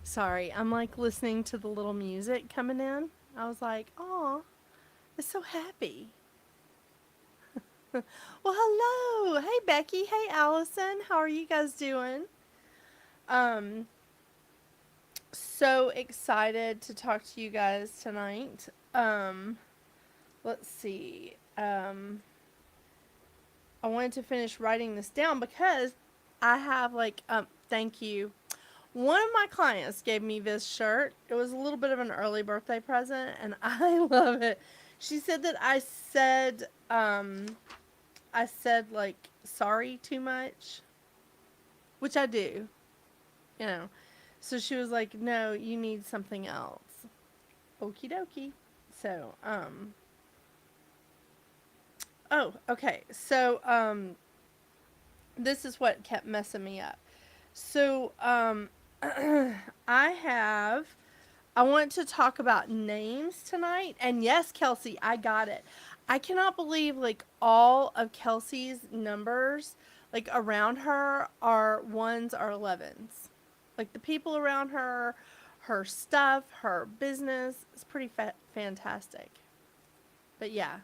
Sorry, I'm like listening to the little music coming in. I was like, oh, it's so happy. Well, hello. Hey, Becky. Hey, Allison. How are you guys doing? Um, so excited to talk to you guys tonight. Let's see. I wanted to finish writing this down because I have thank you. One of my clients gave me this shirt. It was a little bit of an early birthday present, and I love it. She said that I said like sorry too much, which I do, you know. So she was like, "No, you need something else." Okie dokie. So, oh, okay. So, this is what kept messing me up. So, I have I want to talk about names tonight. And yes, Kelsey, I got it. I cannot believe like all of Kelsey's numbers like around her are ones or 11s. Like the people around her, her stuff, her business is pretty fantastic. But yeah,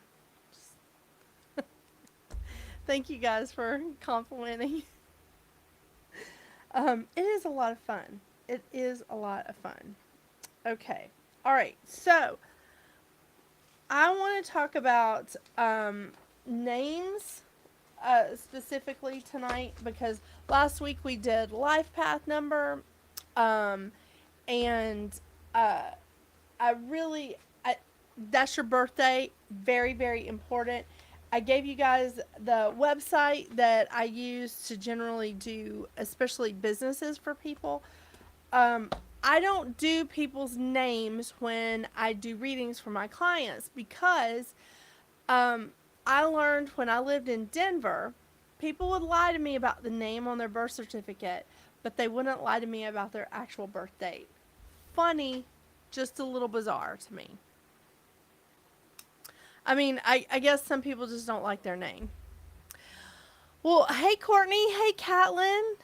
thank you guys for complimenting. It is a lot of fun. It is a lot of fun. Okay. All right. So I want to talk about names specifically tonight because last week we did life path number, um, and uh, I really, I, that's your birthday. Very, very important. I gave you guys the website that I use to generally do, especially businesses for people. Um, I don't do people's names when I do readings for my clients because um, I learned when I lived in Denver, people would lie to me about the name on their birth certificate, but they wouldn't lie to me about their actual birth date. Funny, just a little bizarre to me. I mean, I guess some people just don't like their name. Well, hey Courtney, hey Catlin,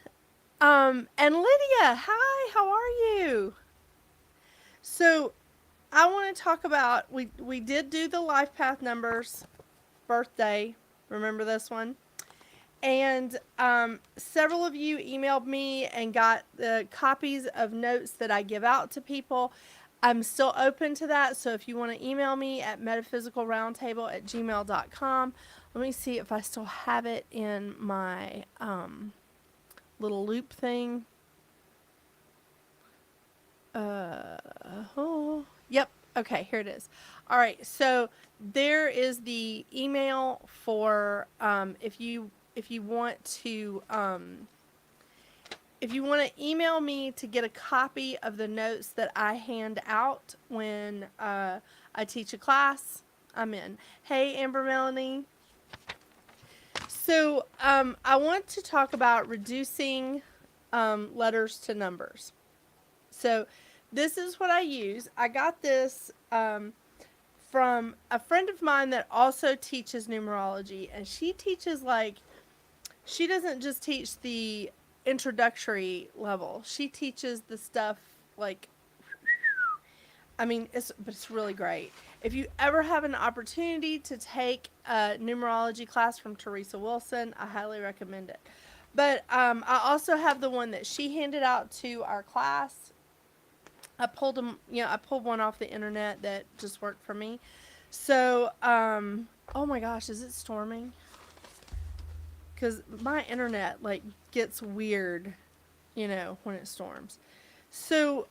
and Lydia, hi, how are you? So I want to talk about we did do the life path numbers birthday. Remember this one? And several of you emailed me and got the copies of notes that I give out to people. I'm still open to that. So if you want to email me at metaphysicalroundtable@gmail.com, let me see if I still have it in my little loop thing. Uh, oh, yep. Okay, here it is. All right, so there is the email for if you want to if you want to email me to get a copy of the notes that I hand out when I teach a class. I'm in. Hey, Amber Melanie. So I want to talk about reducing letters to numbers. So this is what I use. I got this from a friend of mine that also teaches numerology, and she teaches like she doesn't just teach the introductory level. She teaches the stuff like I mean, it's really great. If you ever have an opportunity to take a numerology class from Teresa Wilson, I highly recommend it. But I also have the one that she handed out to our class. I pulled them, I pulled one off the internet that just worked for me. So, oh my gosh, is it storming? Because my internet like gets weird, when it storms. So,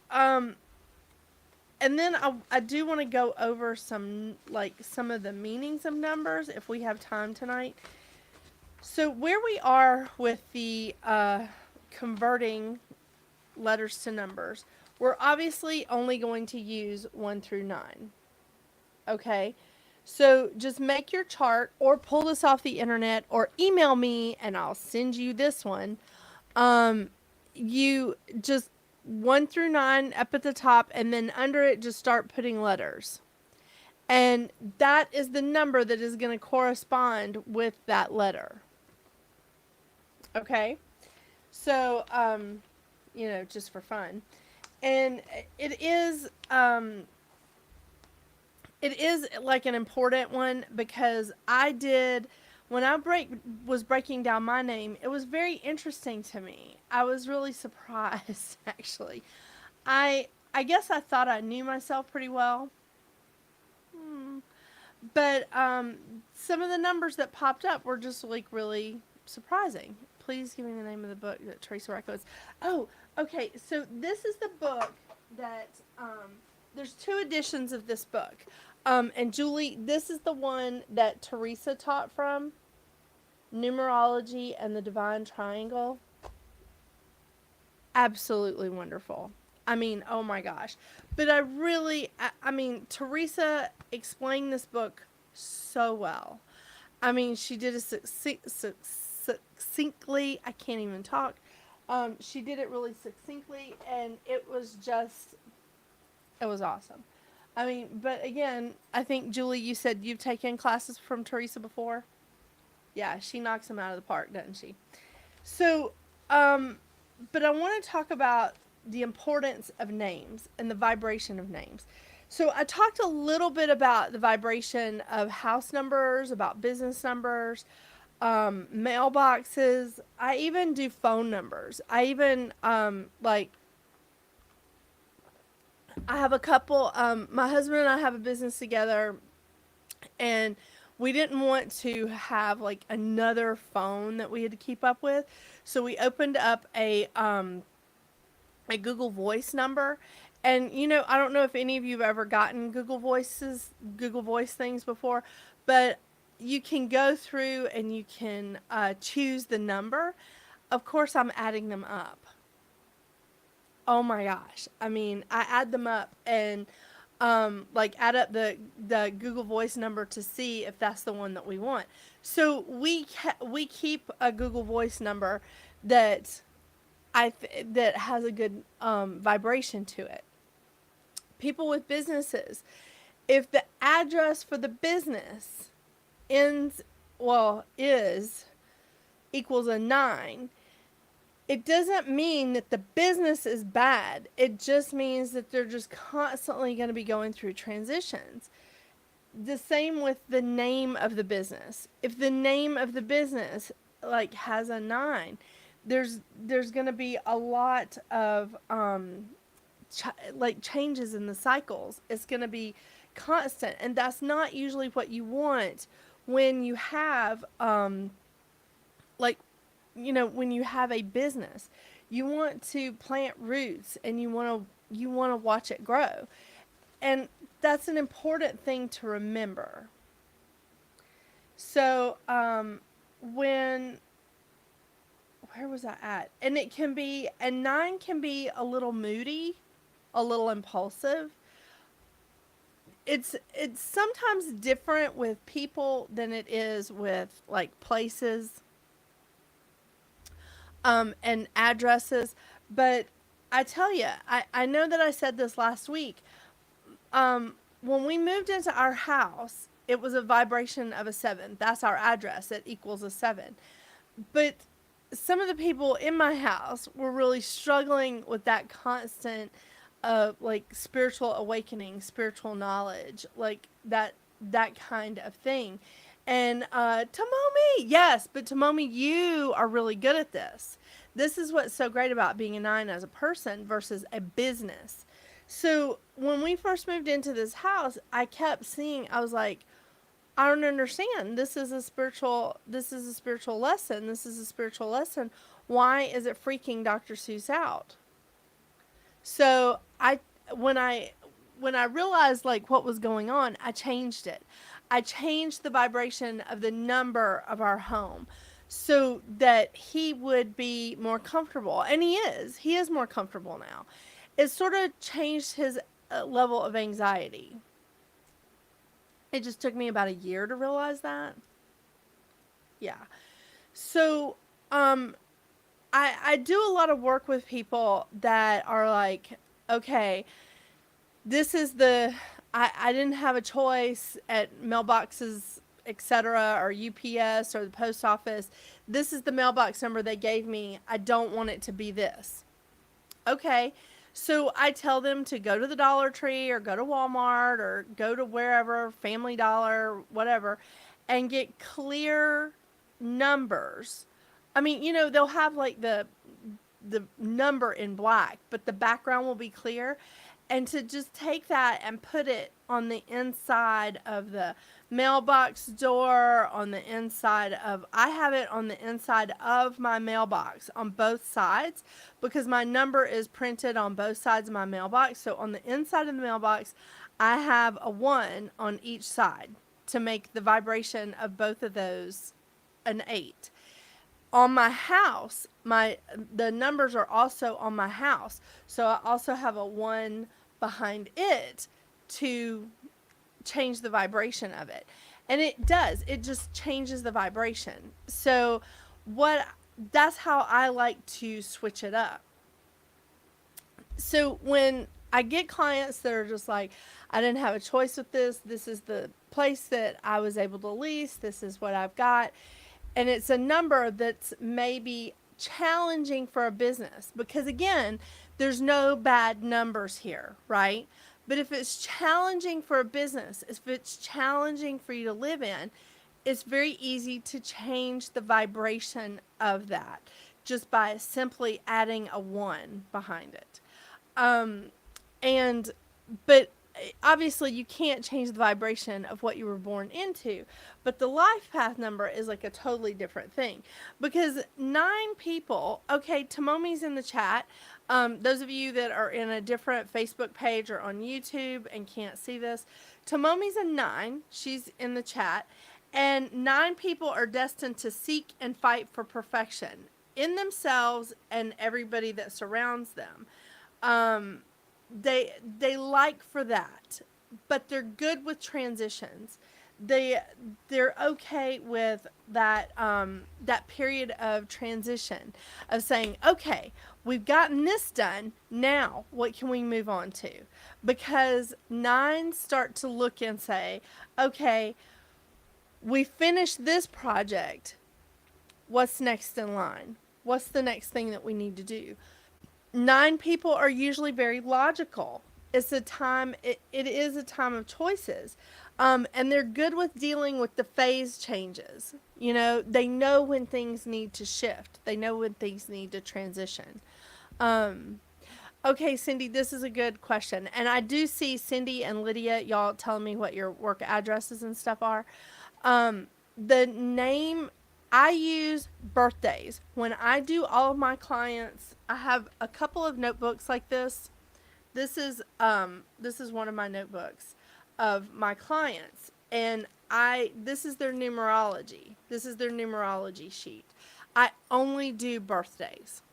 and then I do want to go over some of the meanings of numbers if we have time tonight. So where we are with the converting letters to numbers, we're obviously only going to use 1 through 9. Okay? So just make your chart or pull this off the internet or email me and I'll send you this one. You just 1 through 9 up at the top, and then under it, just start putting letters. And that is the number that is going to correspond with that letter. Okay? So, just for fun. And it is like an important one, because when I was breaking down my name, it was very interesting to me. I was really surprised, actually. I guess I thought I knew myself pretty well. But some of the numbers that popped up were just like really surprising. Please give me the name of the book that Teresa recommends. Oh, okay. So this is the book that there's two editions of this book. And Julie, this is the one that Teresa taught from, Numerology and the Divine Triangle. Absolutely wonderful. I mean, oh my gosh. But I mean, Teresa explained this book so well. I mean, she did it succinctly. I can't even talk. She did it really succinctly, and it was awesome. I mean, but again, I think, Julie, you said you've taken classes from Teresa before? Yeah, she knocks them out of the park, doesn't she? So, but I want to talk about the importance of names and the vibration of names. So I talked a little bit about the vibration of house numbers, about business numbers, mailboxes. I even do phone numbers. I even, I have a couple, my husband and I have a business together, and we didn't want to have like another phone that we had to keep up with. So we opened up a Google Voice number. And I don't know if any of you have ever gotten Google Voice things before, but you can go through and you can choose the number. Of course, I'm adding them up. Oh my gosh. I mean, I add them up and add up the Google Voice number to see if that's the one that we want. So we keep a Google Voice number that that has a good vibration to it. People with businesses, if the address for the business is equals a 9, it doesn't mean that the business is bad. It just means that they're just constantly going to be going through transitions. The same with the name of the business. If the name of the business has a 9, there's going to be a lot of changes in the cycles. It's going to be constant, and that's not usually what you want when you have when you have a business. You want to plant roots, and you want to watch it grow. And that's an important thing to remember. So where was I at? And 9 can be a little moody, a little impulsive. It's sometimes different with people than it is with places and addresses. But I tell you, I know that I said this last week. When we moved into our house, it was a vibration of a 7. That's our address. It equals a 7. But some of the people in my house were really struggling with that constant spiritual awakening, spiritual knowledge, that kind of thing. And Tomomi, yes, but Tomomi, you are really good at this. This is what's so great about being a 9 as a person versus a business. So when we first moved into this house, I kept seeing, I was like, I don't understand. This is a spiritual lesson. This is a spiritual lesson. Why is it freaking Dr. Seuss out? So when I realized what was going on, I changed it. I changed the vibration of the number of our home so that he would be more comfortable. And he is more comfortable now. It sort of changed his level of anxiety. It just took me about a year to realize that. Yeah. So, I do a lot of work with people that are like, okay, this is I didn't have a choice at mailboxes, etc., or UPS or the post office. This is the mailbox number they gave me. I don't want it to be this. Okay. So I tell them to go to the Dollar Tree or go to Walmart or go to wherever, Family Dollar, whatever, and get clear numbers. I mean, they'll have like the number in black, but the background will be clear. And to just take that and put it on the inside of the mailbox door, on the inside of, I have it on the inside of my mailbox on both sides because my number is printed on both sides of my mailbox. So on the inside of the mailbox, I have a 1 on each side to make the vibration of both of those an 8. On my house, the numbers are also on my house. So I also have a 1 behind it to change the vibration of it. And it does. It just changes the vibration. So that's how I like to switch it up. So when I get clients that are just like, I didn't have a choice with this. This is the place that I was able to lease. This is what I've got. And it's a number that's maybe challenging for a business because, again, there's no bad numbers here, right? But if it's challenging for a business, if it's challenging for you to live in, it's very easy to change the vibration of that just by simply adding a 1 behind it. But obviously you can't change the vibration of what you were born into, but the life path number is like a totally different thing because 9 people, okay, Tomomi's in the chat. Those of you that are in a different Facebook page or on YouTube and can't see this, Tomomi's a 9. She's in the chat. And 9 people are destined to seek and fight for perfection in themselves and everybody that surrounds them. They like for that, but they're good with transitions. They're okay with that that period of transition of saying, okay, we've gotten this done. Now, what can we move on to? Because 9s start to look and say, okay, we finished this project. What's next in line? What's the next thing that we need to do? 9 people are usually very logical. It's a time, it is a time of choices. And they're good with dealing with the phase changes. They know when things need to shift. They know when things need to transition. Okay, Cindy, this is a good question. And I do see Cindy and Lydia, y'all telling me what your work addresses and stuff are. The name, I use birthdays. When I do all of my clients, I have a couple of notebooks like this. This is one of my notebooks of my clients. And this is their numerology. This is their numerology sheet. I only do birthdays.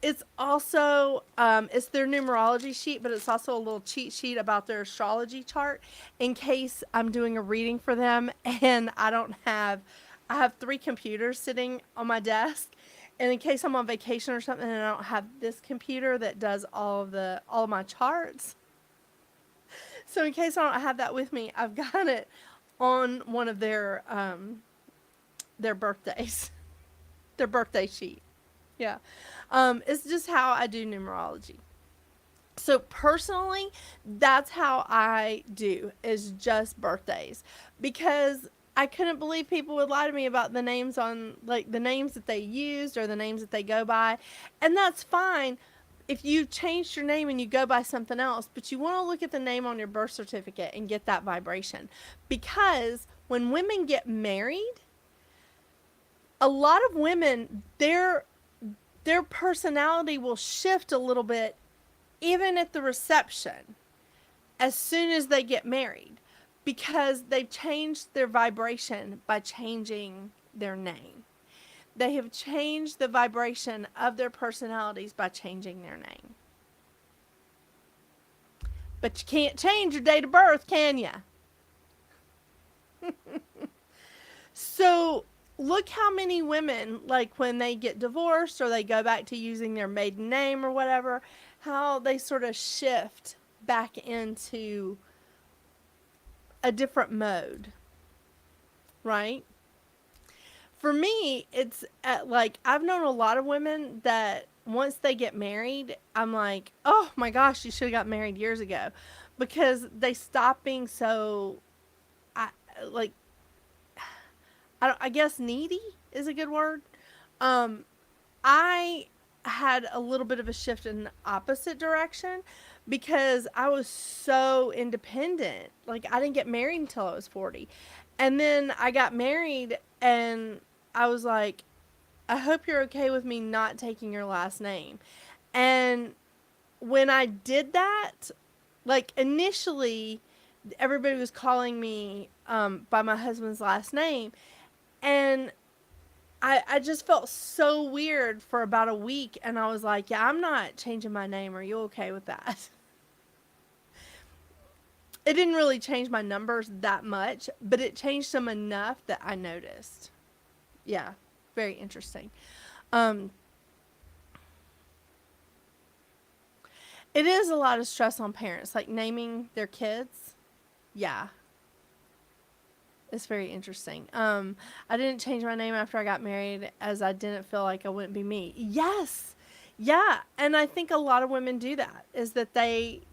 It's also, it's their numerology sheet, but it's also a little cheat sheet about their astrology chart in case I'm doing a reading for them and I have 3 computers sitting on my desk. And in case I'm on vacation or something and I don't have this computer that does all of my charts. So in case I don't have that with me, I've got it on one of their birthdays, their birthday sheet. Yeah. It's just how I do numerology. So personally, that's how I do, is just birthdays. Because I couldn't believe people would lie to me about the names on, like, the names that they used or the names that they go by. And that's fine if you changed your name and you go by something else, but you want to look at the name on your birth certificate and get that vibration. Because when women get married, a lot of women, their personality will shift a little bit even at the reception as soon as they get married because they've changed their vibration by changing their name. They have changed the vibration of their personalities by changing their name. But you can't change your date of birth, can you? So look how many women, like when they get divorced or they go back to using their maiden name or whatever, how they sort of shift back into a different mode, right? For me, it's like I've known a lot of women that once they get married, I'm like, oh my gosh, you should have got married years ago, because they stop being so, I like, I guess needy is a good word. Um, I had a little bit of a shift in the opposite direction because I was so independent. Like, I didn't get married until I was 40. And then I got married and I was like, I hope you're okay with me not taking your last name. And when I did that, like initially, everybody was calling me by my husband's last name. And I just felt so weird for about a week. And I was like, yeah, I'm not changing my name. Are you okay with that? It didn't really change my numbers that much, but it changed them enough that I noticed. Yeah, very interesting. Um, it is a lot of stress on parents, like naming their kids. Yeah, it's very interesting. I didn't change my name after I got married as I didn't feel like I wouldn't be me. Yes. Yeah, and I think a lot of women do that. Is that they,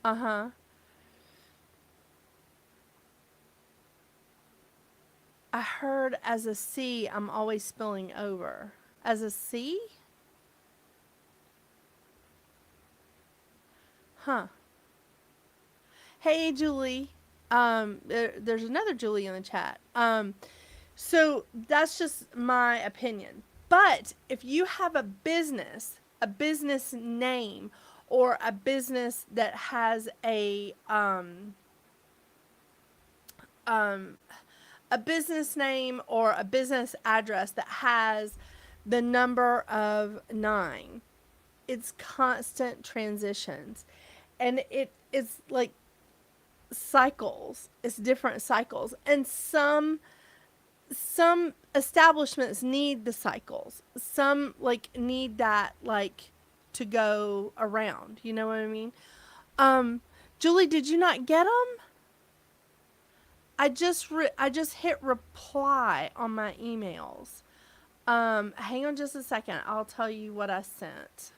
uh-huh. I heard as a C, I'm always spilling over. As a C? Huh. Hey, Julie. There's another Julie in the chat. So that's just my opinion. But if you have a business name, or a business that has um, a business name or a business address that has the number of 9, it's constant transitions, and it's like cycles. It's different cycles, and some establishments need the cycles. Some like need that, like, to go around. You know what I mean? Um, Julie, did you not get them? I just hit reply on my emails. Hang on just a second. I'll tell you what I sent.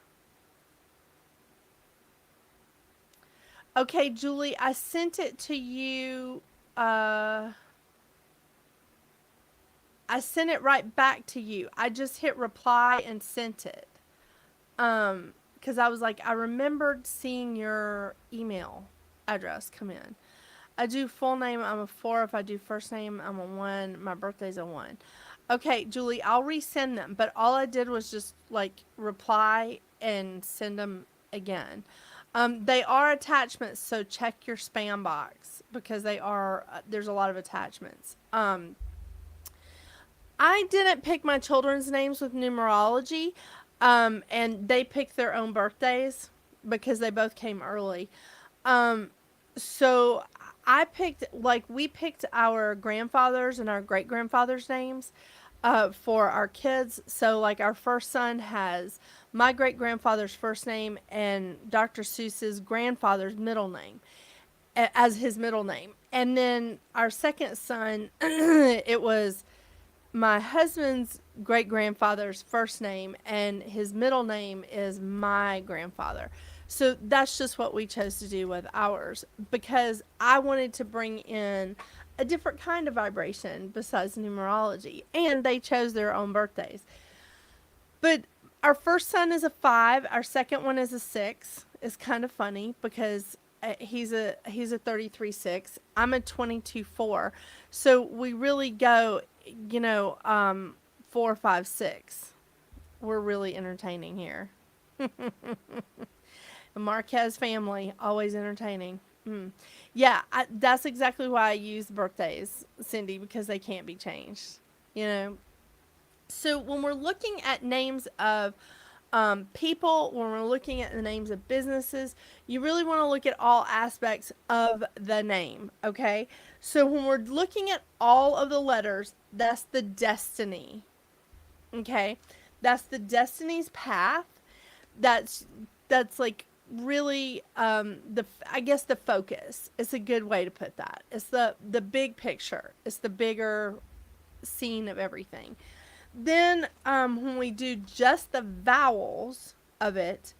Okay, Julie, I sent it to you. I sent it right back to you. I just hit reply and sent it. Because I was like, I remembered seeing your email address come in. I do full name, I'm a 4. If I do first name, I'm a 1. My birthday's a 1. Okay, Julie, I'll resend them. But all I did was just like reply and send them again. They are attachments, so check your spam box because they are. There's a lot of attachments. I didn't pick my children's names with numerology, and they picked their own birthdays because they both came early. Um, so I picked, like, we picked our grandfathers and our great grandfathers' names for our kids. So, like, our first son has my great grandfather's first name and Dr. Seuss's grandfather's middle name as his middle name. And then our second son, it was my husband's great grandfather's first name, and his middle name is my grandfather. So that's just what we chose to do with ours because I wanted to bring in a different kind of vibration besides numerology, and they chose their own birthdays. But our first son is a 5, our second one is a 6. It's kind of funny because he's a 33-6. I'm a 22-4. So we really go, 4, 5, 6. We're really entertaining here. The Marquez family, always entertaining. Yeah, that's exactly why I use birthdays, Cindy, because they can't be changed. You know. So when we're looking at names of people, when we're looking at the names of businesses, you really want to look at all aspects of the name. Okay. So when we're looking at all of the letters, that's the destiny. Okay. That's the destiny's path. That's like really the I guess the focus. It's a good way to put that. It's the big picture. It's the bigger scene of everything. Then when we do just the vowels of it,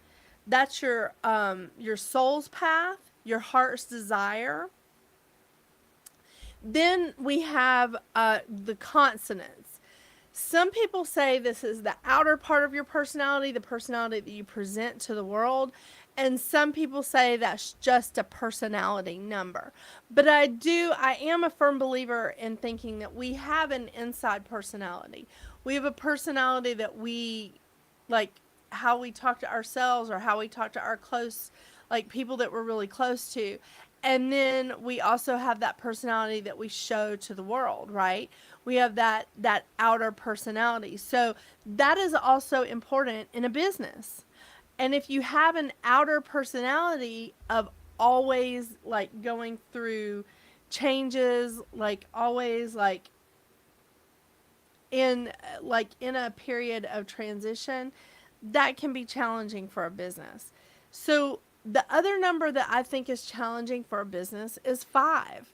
that's your soul's path, your heart's desire. Then we have the consonants. Some people say this is the outer part of your personality, the personality that you present to the world. And some people say that's just a personality number. But I am a firm believer in thinking that we have an inside personality. We have a personality that we, like, how we talk to ourselves or how we talk to our close, like, people that we're really close to. And then we also have that personality that we show to the world, right? We have that outer personality. So that is also important in a business. And if you have an outer personality of always like going through changes, like always in a period of transition, that can be challenging for a business. So the other number that I think is challenging for a business is 5.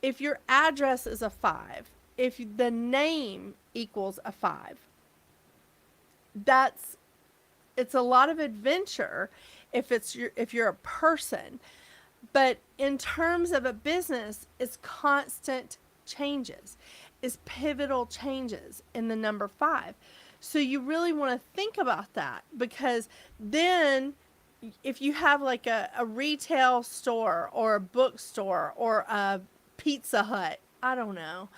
If your address is a 5, if the name equals a 5, it's a lot of adventure if you're a person. But in terms of a business, it's constant changes. It's pivotal changes in the number 5. So you really want to think about that, because then if you have like a retail store or a bookstore or a Pizza Hut, I don't know,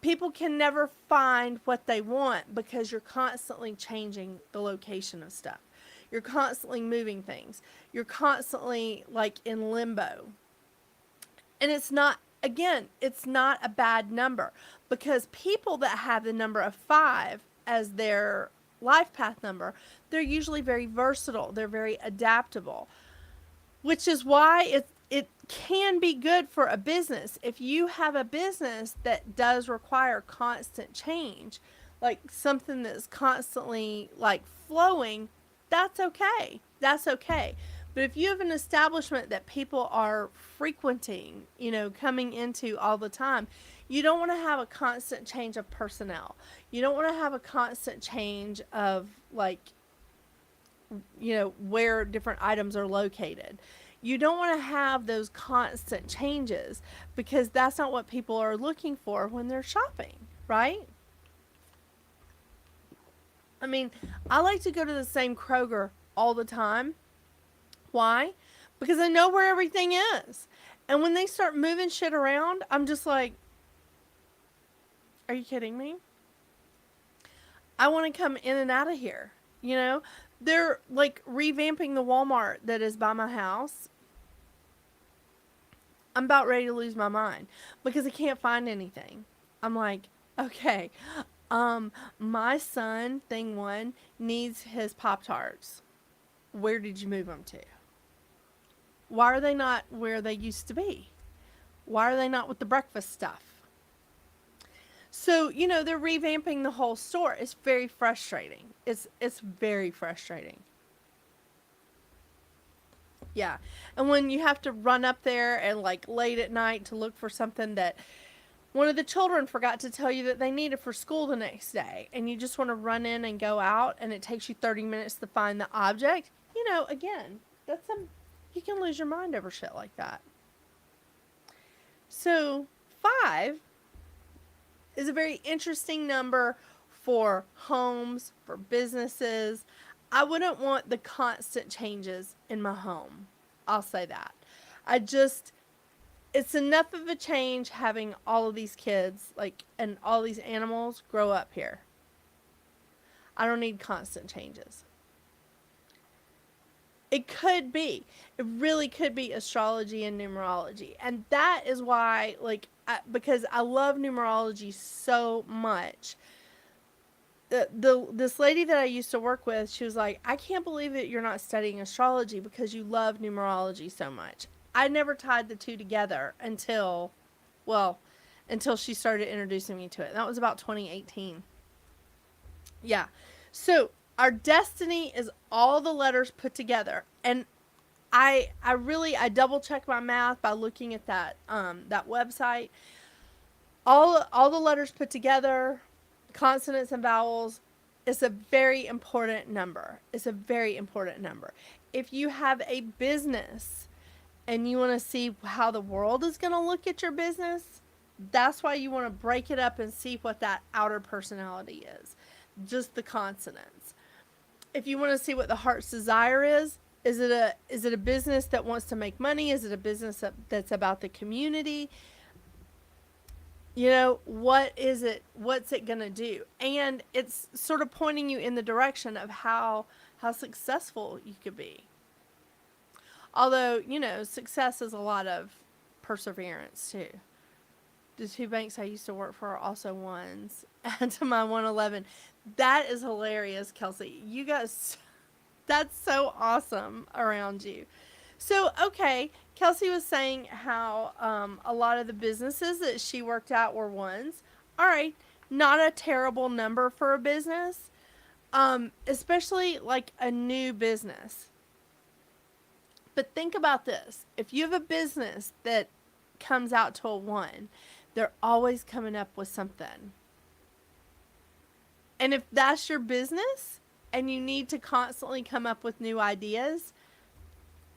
people can never find what they want because you're constantly changing the location of stuff. You're constantly moving things. You're constantly like in limbo. And it's not a bad number, because people that have the number of 5 as their life path number, they're usually very versatile. They're very adaptable, which is why it can be good for a business. If you have a business that does require constant change, like something that's constantly like flowing, that's okay. That's okay. But if you have an establishment that people are frequenting, coming into all the time, you don't want to have a constant change of personnel. You don't want to have a constant change of like, where different items are located. You don't want to have those constant changes, because that's not what people are looking for when they're shopping, right? I mean, I like to go to the same Kroger all the time. Why? Because I know where everything is. And when they start moving shit around, I'm just like, are you kidding me? I want to come in and out of here. They're like revamping the Walmart that is by my house. I'm about ready to lose my mind because I can't find anything. I'm like, okay, my son, thing one, needs his Pop-Tarts. Where did you move them to? Why are they not where they used to be? Why are they not with the breakfast stuff? So, they're revamping the whole store. It's very frustrating. It's very frustrating. Yeah. And when you have to run up there and like late at night to look for something that one of the children forgot to tell you that they needed for school the next day, and you just want to run in and go out, and it takes you 30 minutes to find the object, again, you can lose your mind over shit like that. So 5 is a very interesting number for homes, for businesses. I wouldn't want the constant changes in my home. I'll say that. It's enough of a change having all of these kids, and all these animals grow up here. I don't need constant changes. It really could be astrology and numerology. And that is why, because I love numerology so much. This lady that I used to work with, she was like, I can't believe that you're not studying astrology because you love numerology so much. I never tied the two together until she started introducing me to it. That was about 2018. Yeah. So our destiny is all the letters put together. And I double check my math by looking at that website. All the letters put together consonants and vowels is a very important number. It's a very important number. If you have a business and you want to see how the world is going to look at your business, that's why you want to break it up and see what that outer personality is. Just the consonants. If you want to see what the heart's desire is it a business that wants to make money? Is it a business that's about the community? You know, what is it? What's it going to do? And it's sort of pointing you in the direction of how successful you could be. Although, you know, success is a lot of perseverance too. The two banks I used to work for are also ones. And to my 111. That is hilarious, Kelsey. You guys, that's so awesome around you. So, okay, Kelsey was saying how a lot of the businesses that she worked at were ones. All right, not a terrible number for a business, especially like a new business. But think about this. If you have a business that comes out to a 1, they're always coming up with something. And if that's your business and you need to constantly come up with new ideas,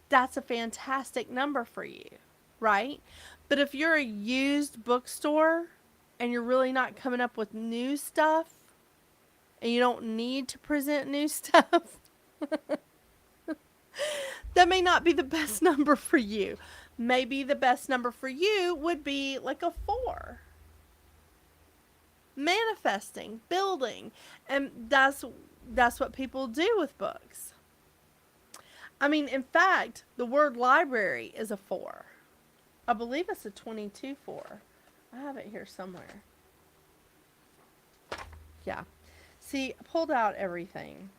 that's a fantastic number for you, right? But if you're a used bookstore and you're really not coming up with new stuff and you don't need to present new stuff, that may not be the best number for you. Maybe the best number for you would be like a 4. Manifesting, building, and that's what people do with books. I mean, in fact, the word library is a 4. I believe it's a 22-4. I have it here somewhere. Yeah. See, I pulled out everything.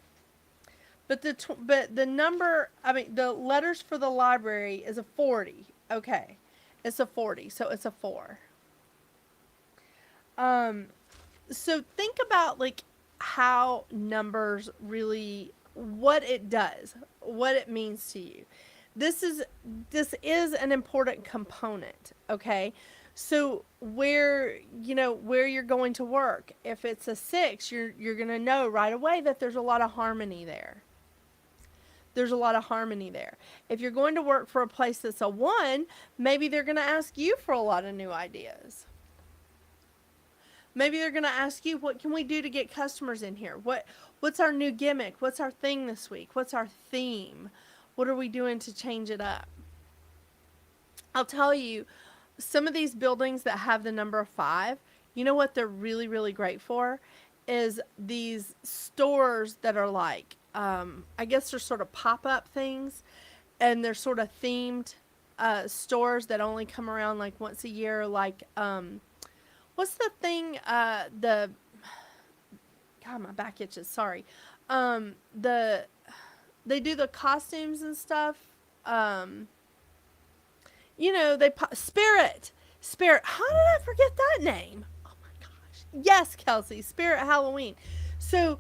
But the number, I mean, the letters for the library is a 40. Okay. It's a 40, so it's a 4. So think about like how numbers really, what it does, what it means to you. This is an important component, okay? So where you're going to work, if it's a 6, you're going to know right away that there's a lot of harmony there. There's a lot of harmony there. If you're going to work for a place that's a 1, maybe they're going to ask you for a lot of new ideas. Maybe they're going to ask you, what can we do to get customers in here? What's our new gimmick? What's our thing this week? What's our theme? What are we doing to change it up? I'll tell you, some of these buildings that have the number 5, you know what they're really, really great for? Is these stores that are like, I guess they're sort of pop-up things, and they're sort of themed stores that only come around like once a year, like, what's the thing, God, my back itches, sorry. They do the costumes and stuff. You know, Spirit. How did I forget that name? Oh my gosh. Yes, Kelsey, Spirit Halloween. So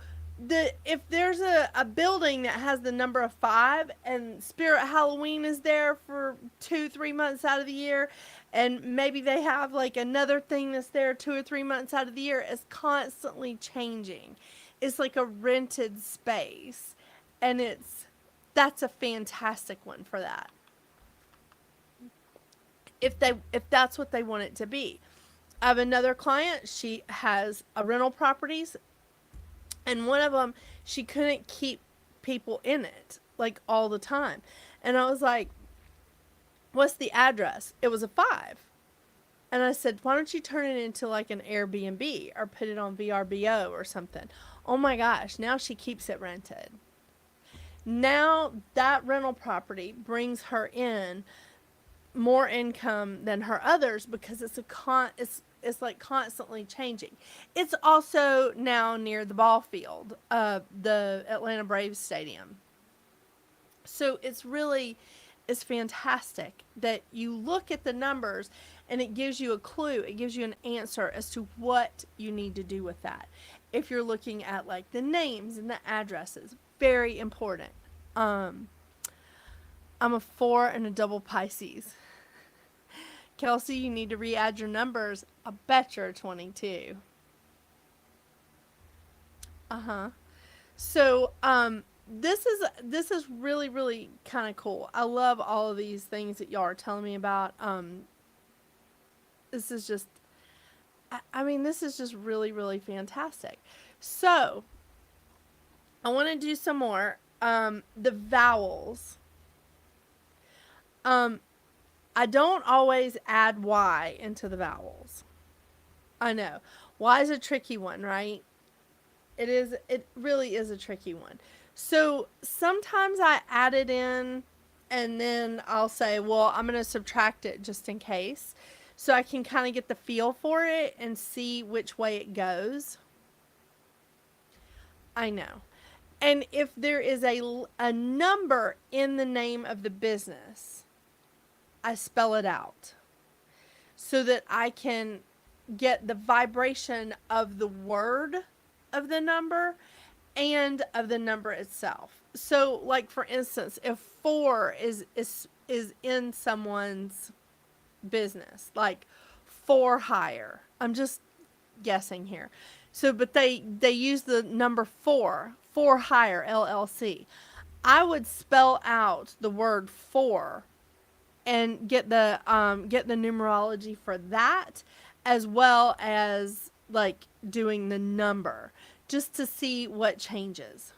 if there's a building that has the number of 5 and Spirit Halloween is there for 2-3 months out of the year, and maybe they have like another thing that's there 2 or 3 months out of the year, it's constantly changing. It's like a rented space, and that's a fantastic one for that. If that's what they want it to be. I have another client, she has a rental properties, and one of them, she couldn't keep people in it like all the time. And I was like, what's the address? It was a 5. And I said, why don't you turn it into like an Airbnb or put it on VRBO or something? Oh my gosh, now she keeps it rented. Now that rental property brings her in more income than her others because it's like constantly changing. It's also now near the ball field, the Atlanta Braves stadium. So it's fantastic that you look at the numbers and it gives you a clue. It gives you an answer as to what you need to do with that. If you're looking at like the names and the addresses, very important. I'm a 4 and a double Pisces. Kelsey, you need to re-add your numbers. I bet you're a 22. Uh-huh. So, this is really, really kind of cool. I love all of these things that y'all are telling me about. This is just, I mean, this is just really, really fantastic. So, I want to do some more. The vowels. Um, I don't always add Y into the vowels. I know. Y is a tricky one, right? It is. It really is a tricky one. So sometimes I add it in, and then I'll say, well, I'm going to subtract it just in case, so I can kind of get the feel for it and see which way it goes. I know. And if there is a number in the name of the business, I spell it out so that I can get the vibration of the word of the number and of the number itself. So, like for instance, if 4 is in someone's business, like for hire. I'm just guessing here. So, but they use the number 4 for hire LLC. I would spell out the word for and get the numerology for that, as well as like doing the number, just to see what changes.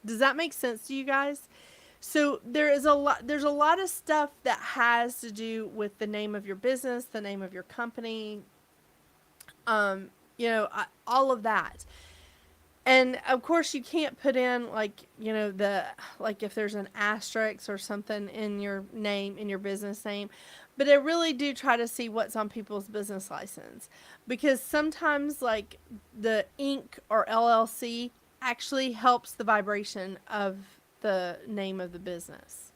Does that make sense to you guys? So there's a lot of stuff that has to do with the name of your business, the name of your company, um, all of that. And of course, you can't put in like, like if there's an asterisk or something in your name, in your business name. But I really do try to see what's on people's business license, because sometimes like the Inc. or LLC actually helps the vibration of the name of the business.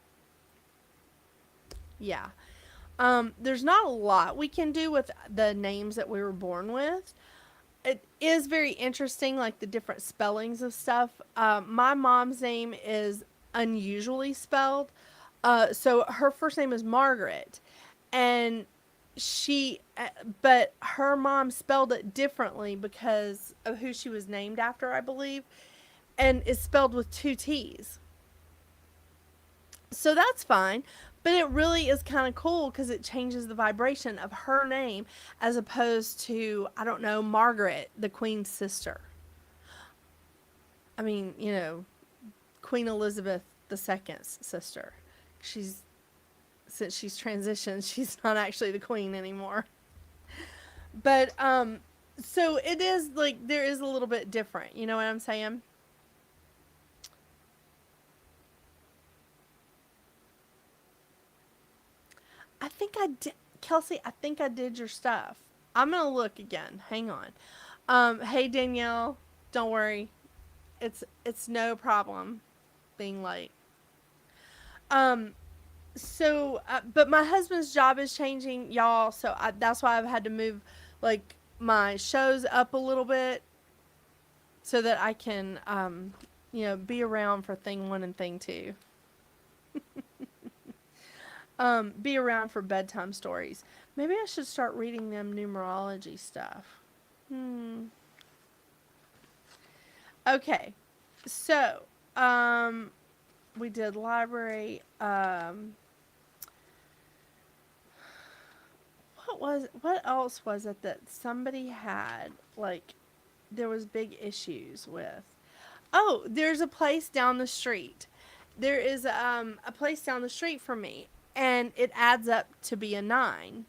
Yeah. There's not a lot we can do with the names that we were born with. It is very interesting, like the different spellings of stuff. My mom's name is unusually spelled. So her first name is Margaret, and she, but her mom spelled it differently because of who she was named after, I believe, and it's spelled with two T's. So that's fine. But it really is kind of cool because it changes the vibration of her name as opposed to, I don't know, Margaret, the Queen's sister. I mean, Queen Elizabeth II's sister. She's, since she's transitioned, she's not actually the Queen anymore. But, so it is like, there is a little bit different. You know what I'm saying? I think I did, Kelsey. I think I did your stuff. I'm gonna look again. Hang on. Hey Danielle, don't worry. It's no problem being late. Um, but my husband's job is changing, y'all. So that's why I've had to move like my shows up a little bit so that I can be around for thing one and thing two. Be around for bedtime stories. Maybe I should start reading them numerology stuff. Okay. So, we did library. What else was it that somebody had, like, there was big issues with? Oh, there's a place down the street. There is a place down the street from me, and it adds up to be a 9.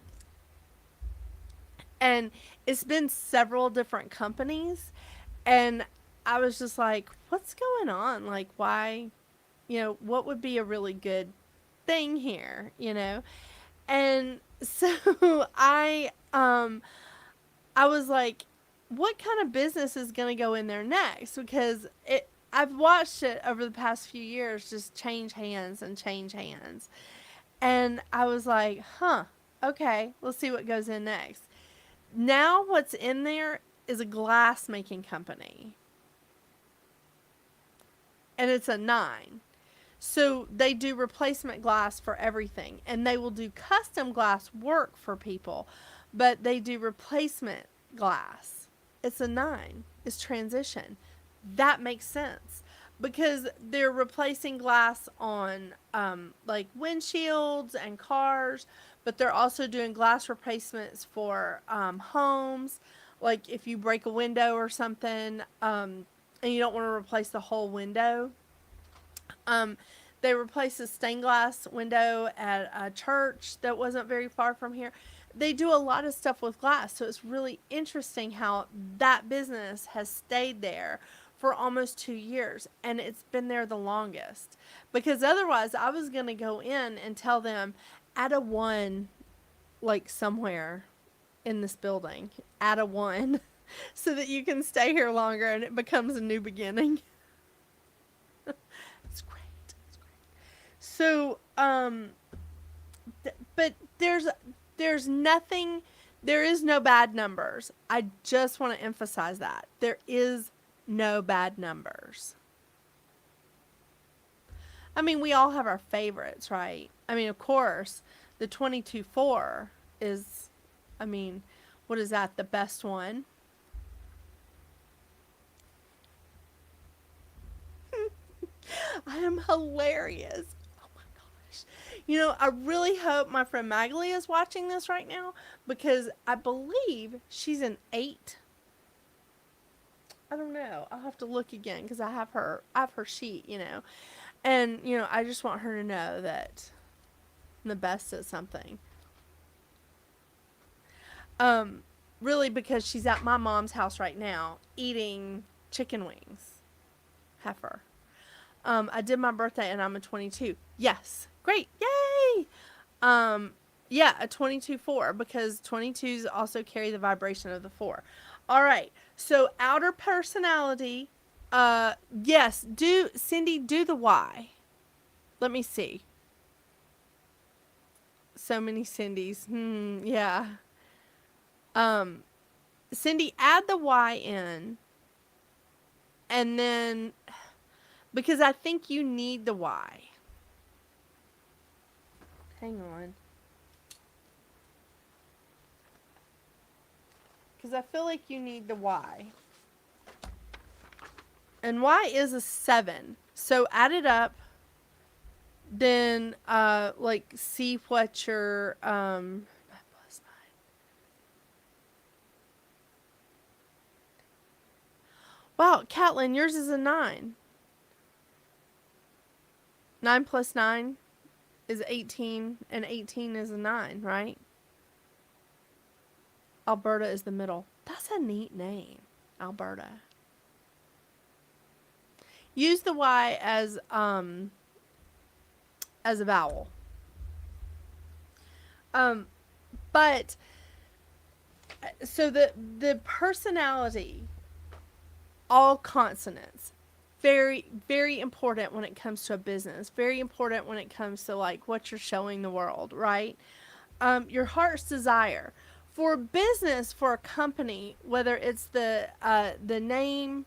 And it's been several different companies, and I was just like, what's going on? Like, why, what would be a really good thing here? And so I was like, what kind of business is going to go in there next? Because I've watched it over the past few years just change hands and change hands. And I was like, huh, okay, let's see what goes in next. Now what's in there is a glass making company. And it's a 9. So they do replacement glass for everything. And they will do custom glass work for people. But they do replacement glass. It's a 9. is transition. That makes sense because they're replacing glass on like windshields and cars, but they're also doing glass replacements for homes. Like if you break a window or something, and you don't want to replace the whole window, um, they replaced a stained glass window at a church that wasn't very far from here. They do a lot of stuff with glass, so it's really interesting how that business has stayed there for almost 2 years, and it's been there the longest. Because otherwise, I was going to go in and tell them, add a one, like somewhere in this building, add a one, so that you can stay here longer and it becomes a new beginning. It's great. It's great. So, but there's nothing, there is no bad numbers. I just want to emphasize that. There is no bad numbers. I mean, we all have our favorites, right? I mean, of course, the 22-4 is, I mean, what is that? The best one? I am hilarious. Oh my gosh. You know, I really hope my friend Magali is watching this right now because I believe she's an 8. I don't know. I'll have to look again because I have her sheet, you know. And, you know, I just want her to know that I'm the best at something. Really because she's at my mom's house right now eating chicken wings. Heifer. I did my birthday and I'm a 22. Yes. Great. Yay! Yeah, a 22-4 because 22s also carry the vibration of the 4. All right. So outer personality, yes, Cindy, do the Y. Let me see. So many Cindy's. Yeah. Cindy, add the Y in. And then, because I think you need the Y. Hang on. Because I feel like you need the Y. And Y is a 7. So add it up. Then, like, see what your, 9 plus 9. Wow, Catlin, yours is a 9. 9 plus 9 is 18, and 18 is a 9, right? Alberta is the middle. That's a neat name, Alberta. Use the Y as a vowel. But so the personality, all consonants, very, very important when it comes to a business. Very important when it comes to like what you're showing the world, right? Your heart's desire for business, for a company, whether it's the name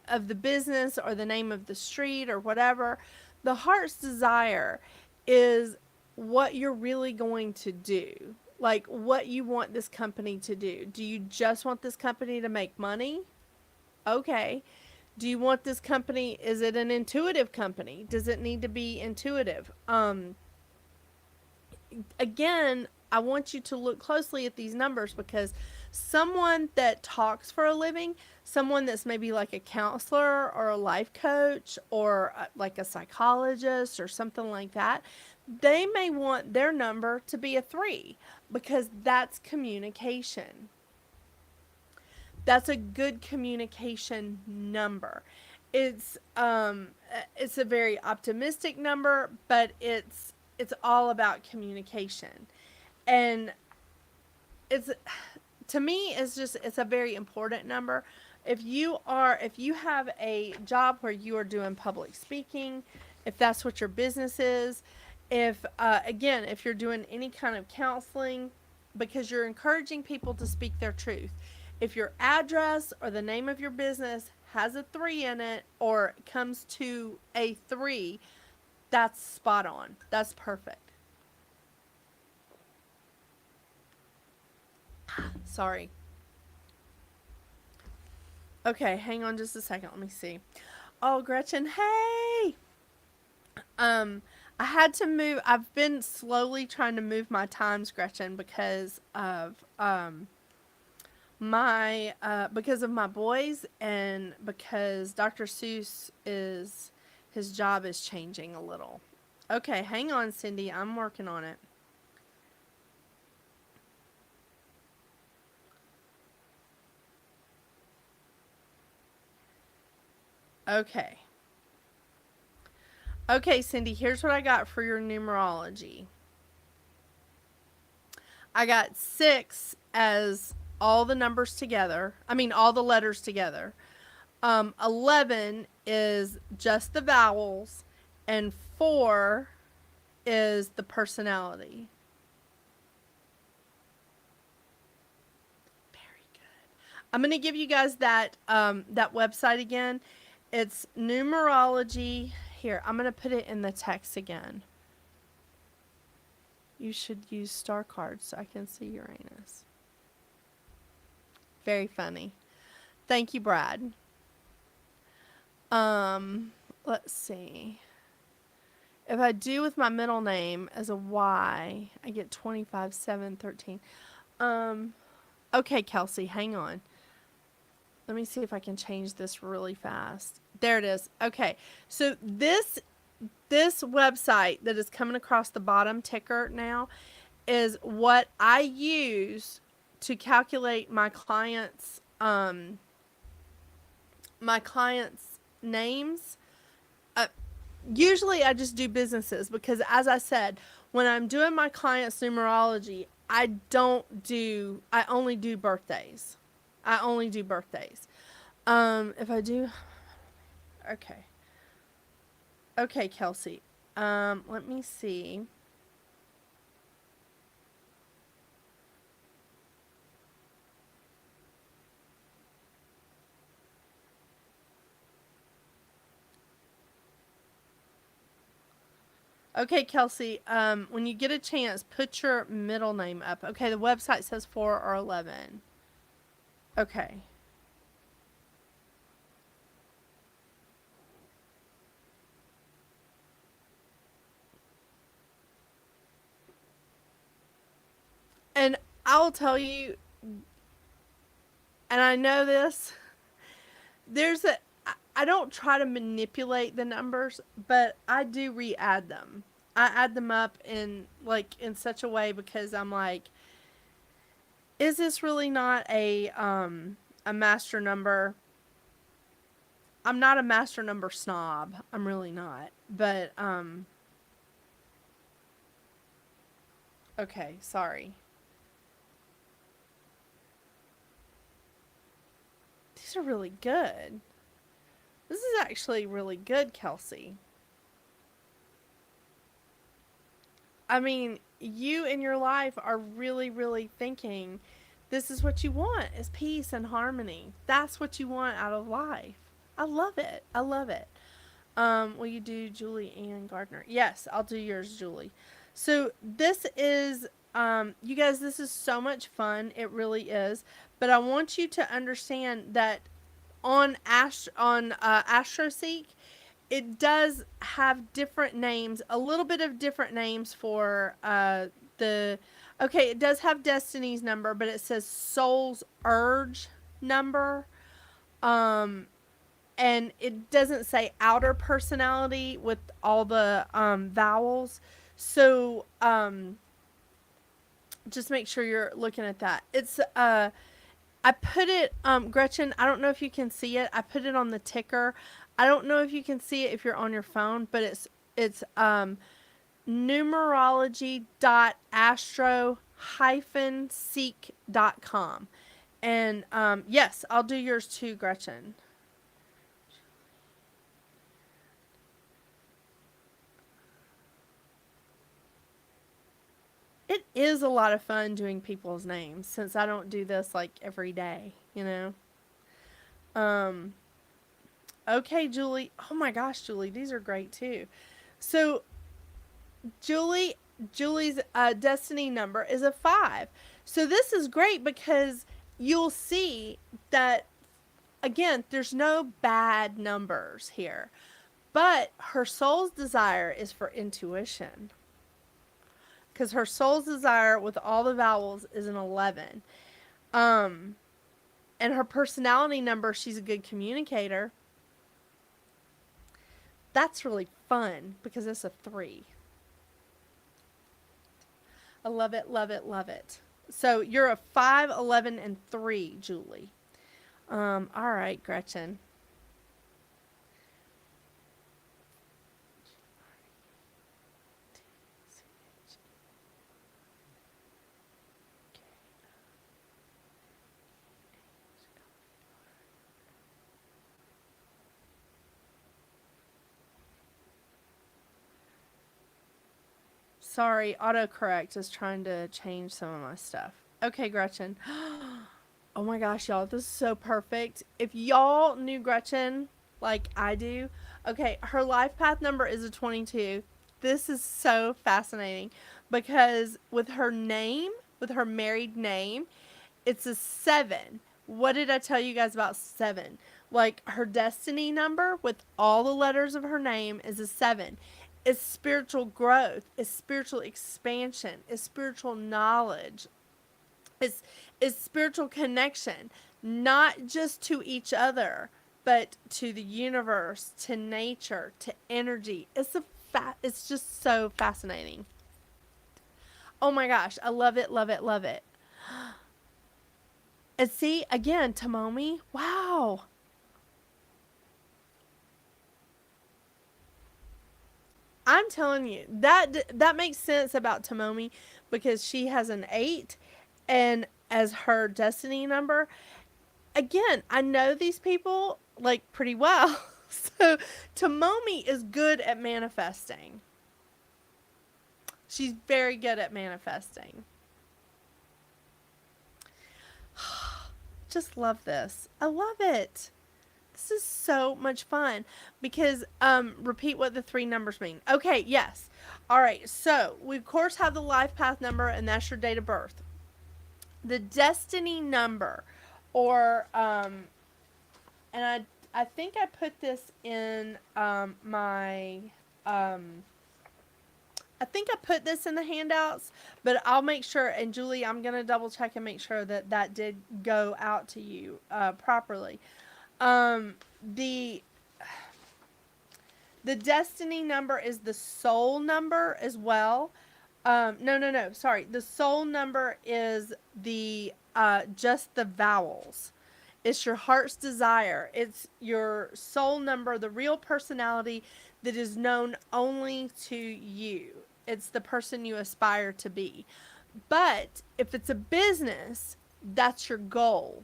of the business or the name of the street or whatever, the heart's desire is what you're really going to do. Like what you want this company to do. Do you just want this company to make money? Okay. Do you want this company, is it an intuitive company? Does it need to be intuitive? Again, I want you to look closely at these numbers because someone that talks for a living, someone that's maybe like a counselor or a life coach or like a psychologist or something like that, they may want their number to be a 3 because that's communication. That's a good communication number. It's a very optimistic number, but it's all about communication. And it's, to me, it's a very important number. If you have a job where you are doing public speaking, if that's what your business is, if you're doing any kind of counseling, because you're encouraging people to speak their truth. If your address or the name of your business has a 3 in it or comes to a 3, that's spot on. That's perfect. Sorry. Okay, hang on just a second. Let me see. Oh, Gretchen, hey. Um, I had to move. I've been slowly trying to move my times, Gretchen, because of my boys and because Dr. Seuss is his job is changing a little. Okay, hang on, Cindy. I'm working on it. Okay. Okay, Cindy, here's what I got for your numerology. I got 6 as all the numbers together. I mean, all the letters together. 11 is just the vowels, and 4 is the personality. Very good. I'm gonna give you guys that website again. It's numerology. Here, I'm gonna put it in the text again. You should use star cards so I can see Uranus. Very funny. Thank you, Brad. Let's see. If I do with my middle name as a Y, I get 25, 7, 13. Okay, Kelsey, hang on. Let me see if I can change this really fast. There it is. Okay. So this website that is coming across the bottom ticker now is what I use to calculate my clients' names. Usually I just do businesses because, as I said, when I'm doing my clients' numerology, I only do birthdays. I only do birthdays. If I do, okay. Okay, Kelsey. Let me see. Okay, Kelsey, when you get a chance, put your middle name up. Okay, the website says 4 or 11. Okay. And I'll tell you, and I know this, I don't try to manipulate the numbers, but I do re-add them. I add them up in such a way because I'm like, is this really not a master number? I'm not a master number snob. I'm really not. But okay, sorry. These are really good. This is actually really good, Kelsey. I mean, you in your life are really, really thinking this is what you want is peace and harmony. That's what you want out of life. I love it. I love it. Will you do Julie Ann Gardner? Yes, I'll do yours, Julie. So this is, you guys, this is so much fun. It really is. But I want you to understand that on AstroSeek, it does have different names, a little bit of different names for the. Okay, it does have Destiny's number, but it says Soul's Urge number. And it doesn't say outer personality with all the vowels. So just make sure you're looking at that. It's I put it Gretchen, I don't know if you can see it. I put it on the ticker. I don't know if you can see it if you're on your phone, but it's numerology.astro-seek.com. And yes, I'll do yours too, Gretchen. It is a lot of fun doing people's names since I don't do this like every day, you know. Um okay, Julie. Oh my gosh, Julie, these are great too. So, Julie's destiny number is a 5. So this is great because you'll see that again, there's no bad numbers here. But her soul's desire is for intuition. Because her soul's desire with all the vowels is an 11. And her personality number, she's a good communicator. That's really fun because it's a 3. I love it, love it, love it. So you're a 5, 11, and 3, Julie. All right, Gretchen. Sorry, autocorrect is trying to change some of my stuff. Okay, Gretchen. Oh my gosh, y'all, this is so perfect. If y'all knew Gretchen like I do, okay, her life path number is a 22. This is so fascinating because with her name, with her married name, it's a 7. What did I tell you guys about 7? Like her destiny number with all the letters of her name is a 7. It's spiritual growth, it's spiritual expansion, it's spiritual knowledge, it's spiritual connection, not just to each other, but to the universe, to nature, to energy. It's just so fascinating. Oh my gosh, I love it, love it, love it. And see, again, Tomomi, wow. I'm telling you, that makes sense about Tomomi because she has an 8 and as her destiny number. Again, I know these people like pretty well. So Tomomi is good at manifesting. She's very good at manifesting. Just love this. I love it. This is so much fun because repeat what the 3 numbers mean. Okay, yes. All right. So, we of course have the life path number and that's your date of birth. The destiny number or and I think I put this in my I think I put this in the handouts, but I'll make sure, and Julie, I'm going to double check and make sure that that did go out to you properly. The destiny number is the soul number as well. No. Sorry. The soul number is the just the vowels. It's your heart's desire. It's your soul number, the real personality that is known only to you. It's the person you aspire to be. But if it's a business, that's your goal.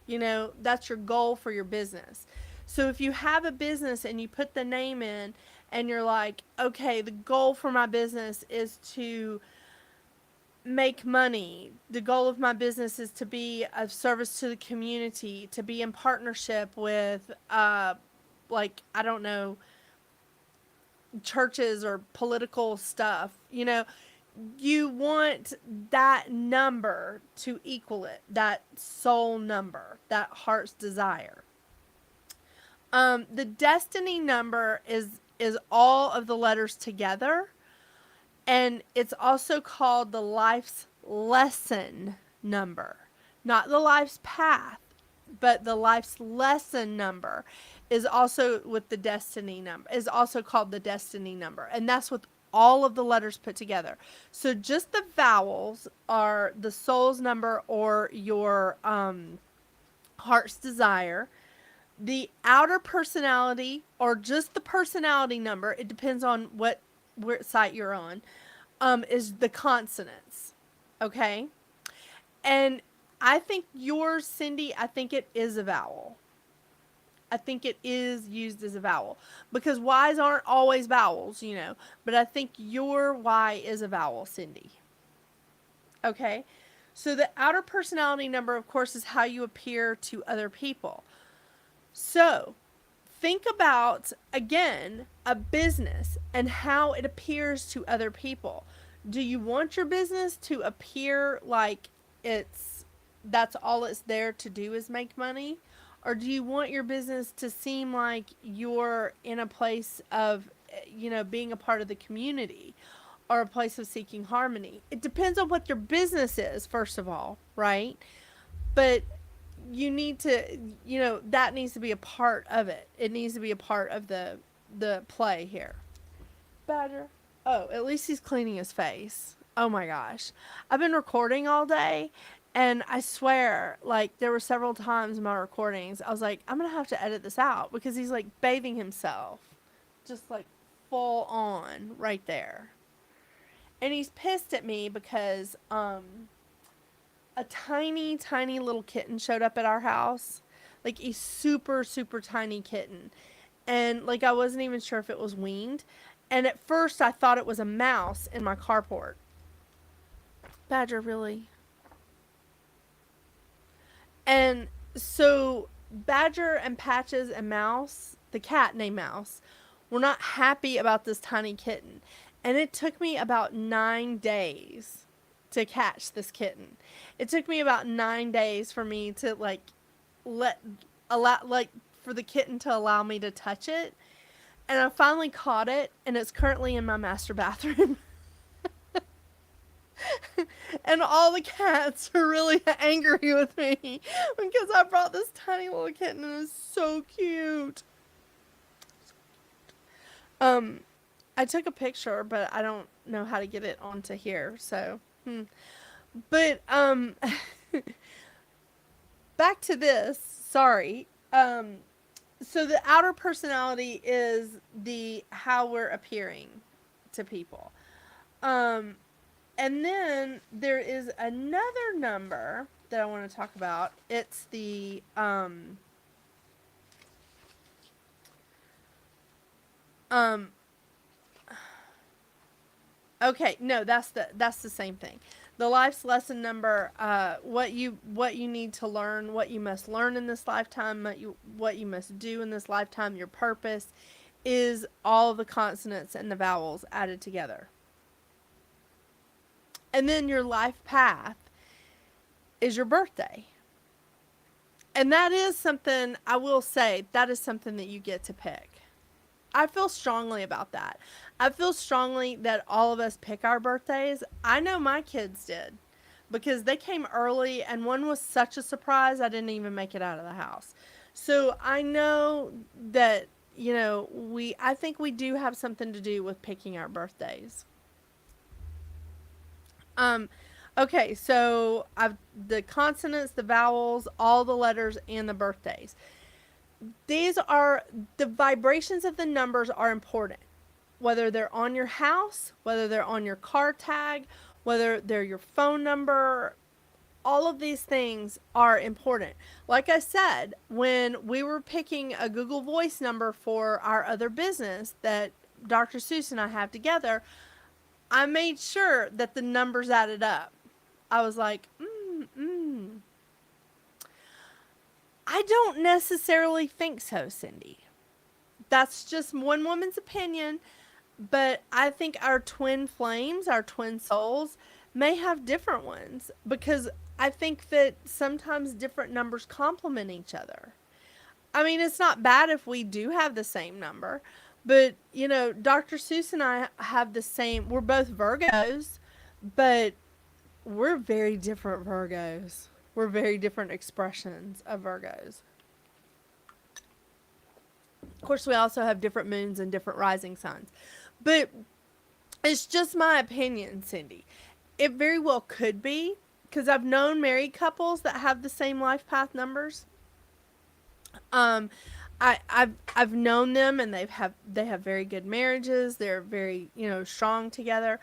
You know, that's your goal for your business. So if you have a business and you put the name in and you're like, okay, the goal for my business is to make money. The goal of my business is to be of service to the community, to be in partnership with, like, I don't know, churches or political stuff. You know, you want that number to equal it, that soul number, that heart's desire. The destiny number is all of the letters together, and it's also called the life's lesson number, not the life's path, but the life's lesson number is also with the destiny number, is also called the destiny number, and that's with all of the letters put together. So just the vowels are the soul's number or your heart's desire. The outer personality or just the personality number, it depends on what site you're on, is the consonants. Okay? And I think yours, Cindy, I think it is a vowel. I think it is used as a vowel because Y's aren't always vowels, you know, but I think your Y is a vowel, Cindy. Okay? So the outer personality number, of course, is how you appear to other people. So think about, again, a business and how it appears to other people. Do you want your business to appear like that's all it's there to do is make money? Or do you want your business to seem like you're in a place of, being a part of the community or a place of seeking harmony? It depends on what your business is, first of all, right? But you need to, that needs to be a part of it. It needs to be a part of the play here. Badger. Oh, at least he's cleaning his face. Oh my gosh. I've been recording all day, and I swear, like, there were several times in my recordings, I was like, I'm going to have to edit this out because he's, like, bathing himself. Just, like, full on right there. And he's pissed at me because, a tiny, tiny little kitten showed up at our house. Like, a super, super tiny kitten. And, like, I wasn't even sure if it was weaned. And at first, I thought it was a mouse in my carport. Badger, really? And so, Badger and Patches and Mouse, the cat named Mouse, were not happy about this tiny kitten. And it took me about 9 days to catch this kitten. It took me about 9 days for me to, like, for the kitten to allow me to touch it. And I finally caught it, and it's currently in my master bathroom. And all the cats are really angry with me because I brought this tiny little kitten, and it was so cute. I took a picture, but I don't know how to get it onto here, so, But, back to this, sorry. So the outer personality is how we're appearing to people. And then there is another number that I want to talk about. It's the, okay, no, that's the same thing. The life's lesson number, what you need to learn, what you must learn in this lifetime, what you must do in this lifetime, your purpose, is all the consonants and the vowels added together. And then your life path is your birthday. And that is something, I will say, that is something that you get to pick. I feel strongly about that. I feel strongly that all of us pick our birthdays. I know my kids did because they came early, and one was such a surprise I didn't even make it out of the house. So I know that, I think we do have something to do with picking our birthdays. Okay, so the consonants, the vowels, all the letters, and the birthdays. These are, the vibrations of the numbers are important. Whether they're on your house, whether they're on your car tag, whether they're your phone number, all of these things are important. Like I said, when we were picking a Google Voice number for our other business that Dr. Seuss and I have together, I made sure that the numbers added up. I was like, I don't necessarily think so, Cindy. That's just one woman's opinion, but I think our twin flames, our twin souls, may have different ones because I think that sometimes different numbers complement each other. I mean, it's not bad if we do have the same number, but, Dr. Seuss and I have the same, we're both Virgos, but we're very different Virgos. We're very different expressions of Virgos. Of course, we also have different moons and different rising signs. But it's just my opinion, Cindy. It very well could be, because I've known married couples that have the same life path numbers. I've known them, and they have very good marriages. They're very, strong together.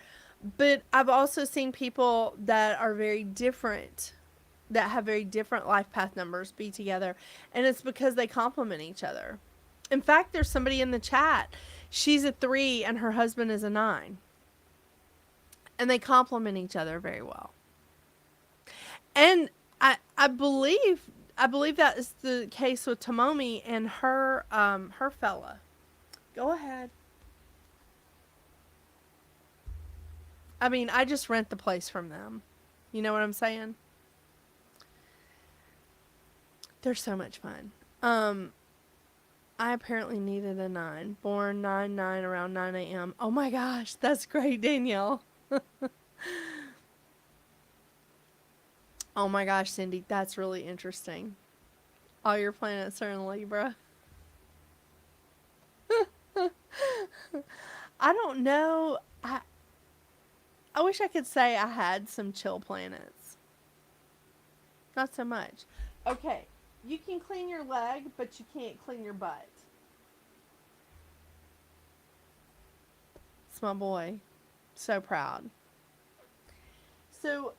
But I've also seen people that are very different, that have very different life path numbers be together, and it's because they complement each other. In fact, there's somebody in the chat. She's a 3 and her husband is a 9. And they complement each other very well. And I believe that is the case with Tomomi and her fella. Go ahead. I mean, I just rent the place from them. You know what I'm saying? They're so much fun. Um, I apparently needed a 9. Born 9/9 around 9 a.m. Oh my gosh, that's great, Danielle. Oh my gosh, Cindy, that's really interesting. All your planets are in Libra. I don't know. I wish I could say I had some chill planets. Not so much. Okay, you can clean your leg, but you can't clean your butt. It's my boy. So proud. So,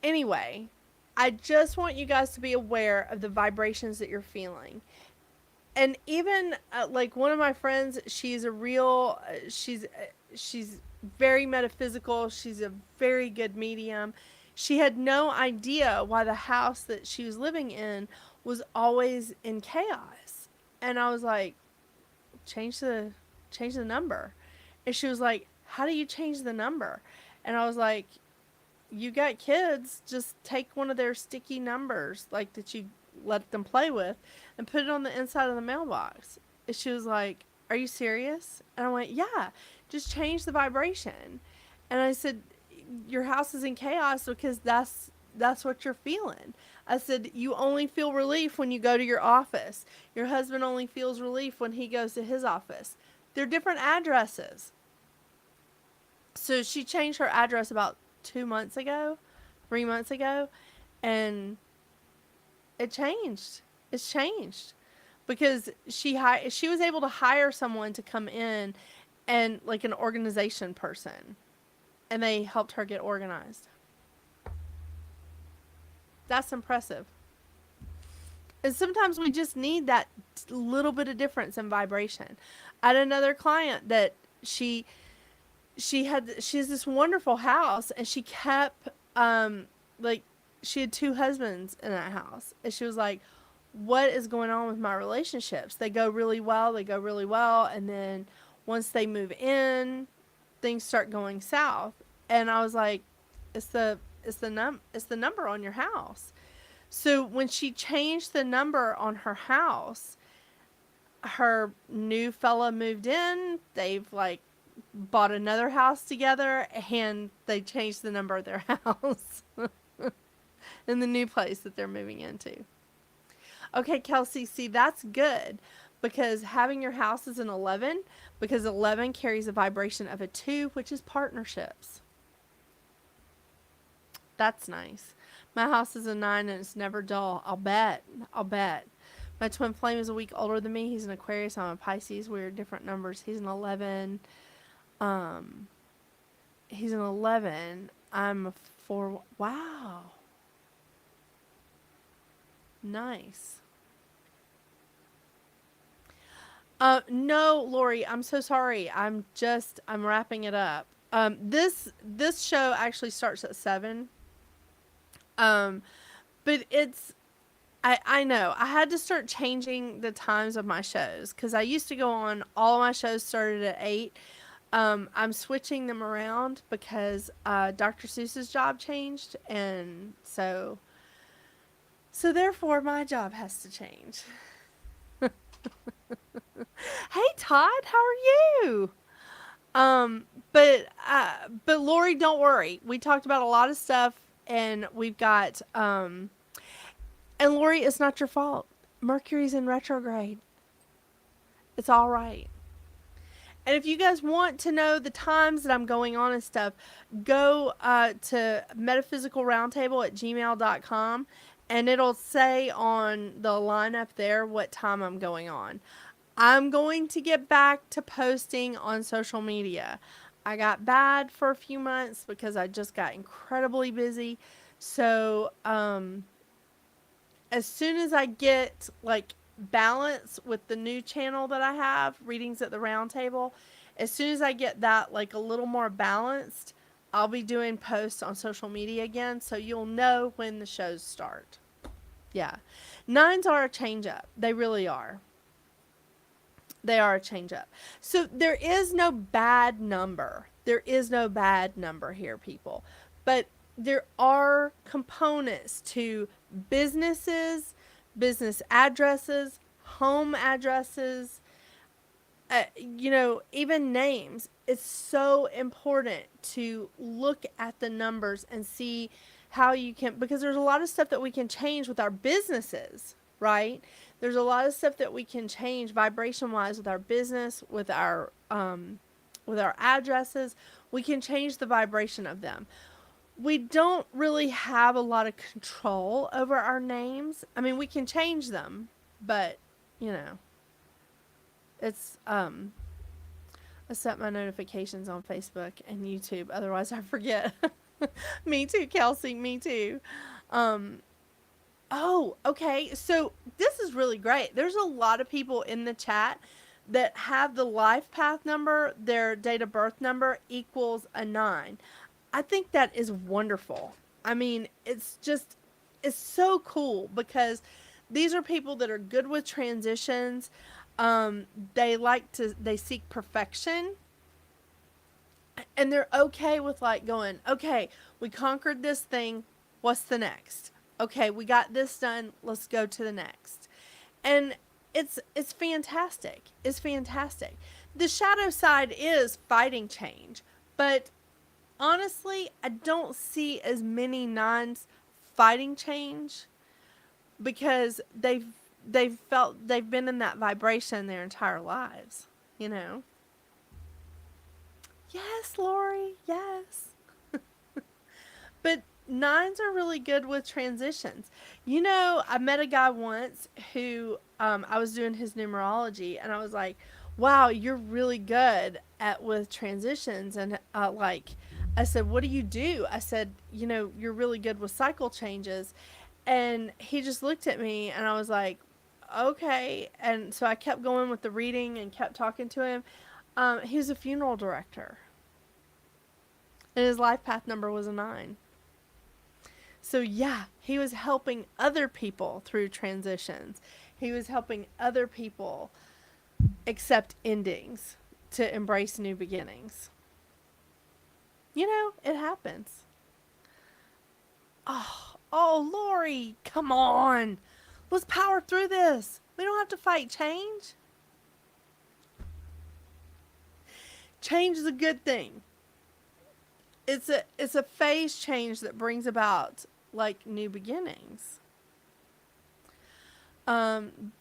anyway, I just want you guys to be aware of the vibrations that you're feeling. And even like one of my friends, she's a real she's very metaphysical. She's a very good medium. She had no idea why the house that she was living in was always in chaos. And I was like, change the change the number. And she was like, how do you change the number? And I was like, you got kids, just take one of their sticky numbers, like that you let them play with, and put it on the inside of the mailbox. And she was like, are you serious? And I went, yeah, just change the vibration. And I said, your house is in chaos because that's what you're feeling. I said, you only feel relief when you go to your office. Your husband only feels relief when he goes to his office. They're different addresses. So she changed her address about 2 months ago, 3 months ago, and it changed. It's changed because she was able to hire someone to come in and like an organization person, and they helped her get organized. That's impressive. And sometimes we just need that little bit of difference in vibration. I had another client that she has this wonderful house, and she kept like she had two husbands in that house, and she was like, what is going on with my relationships? They go really well, and then once they move in, things start going south. And I was like, it's the number on your house. So when she changed the number on her house, her new fella moved in. They've like bought another house together, and they changed the number of their house in the new place that they're moving into. Okay, Kelsey, see, that's good because having your house is an 11, because 11 carries a vibration of a 2, which is partnerships. That's nice. My house is a 9 and it's never dull. I'll bet. My twin flame is a week older than me. He's an Aquarius. I'm a Pisces. We're different numbers. He's an 11. He's an 11. I'm a 4. Wow. Nice. No, Lori, I'm so sorry. I'm wrapping it up. This show actually starts at 7. But I know I had to start changing the times of my shows because I used to go on, all of my shows started at 8. I'm switching them around because Dr. Seuss's job changed, and so therefore my job has to change. Hey Todd, how are you? But Lori, don't worry. We talked about a lot of stuff, and we've got and Lori, it's not your fault. Mercury's in retrograde. It's all right. And if you guys want to know the times that I'm going on and stuff, go to metaphysicalroundtable@gmail.com, and it'll say on the lineup there what time I'm going on. I'm going to get back to posting on social media. I got bad for a few months because I just got incredibly busy. So, as soon as I get like balance with the new channel that I have, Readings at the Round Table, as soon as I get that like a little more balanced, I'll be doing posts on social media again, so you'll know when the shows start. Yeah. 9s are a change up. They really are. They are a change up. So there is no bad number. There is no bad number here, people. But there are components to businesses, business addresses, home addresses, even names. It's so important to look at the numbers and see how you can, because there's a lot of stuff that we can change with our businesses, right? There's a lot of stuff that we can change vibration wise with our business, with our addresses. We can change the vibration of them. We don't really have a lot of control over our names. I mean, we can change them, but you know, it's I set my notifications on Facebook and YouTube, otherwise I forget. Me too, Kelsey, me too. Um oh, okay. So this is really great. There's a lot of people in the chat that have the life path number, their date of birth number equals a 9. I think that is wonderful. I mean, it's so cool because these are people that are good with transitions. They seek perfection, and they're okay with like going, okay, we conquered this thing. What's the next? Okay, we got this done. Let's go to the next. And it's fantastic. It's fantastic. The shadow side is fighting change, but honestly, I don't see as many nines fighting change because they've been in that vibration their entire lives, you know. Yes, Lori, yes. But nines are really good with transitions. You know, I met a guy once who I was doing his numerology, and I was like, "Wow, you're really good at with transitions." And I said, "What do you do?" I said, "You know, you're really good with cycle changes." And he just looked at me, and I was like, "Okay." And so I kept going with the reading and kept talking to him. He was a funeral director, and his life path number was a 9. So yeah, he was helping other people through transitions. He was helping other people accept endings, to embrace new beginnings. You know, it happens. Oh, Lori, come on. Let's power through this. We don't have to fight change. Change is a good thing. It's a phase change that brings about like new beginnings.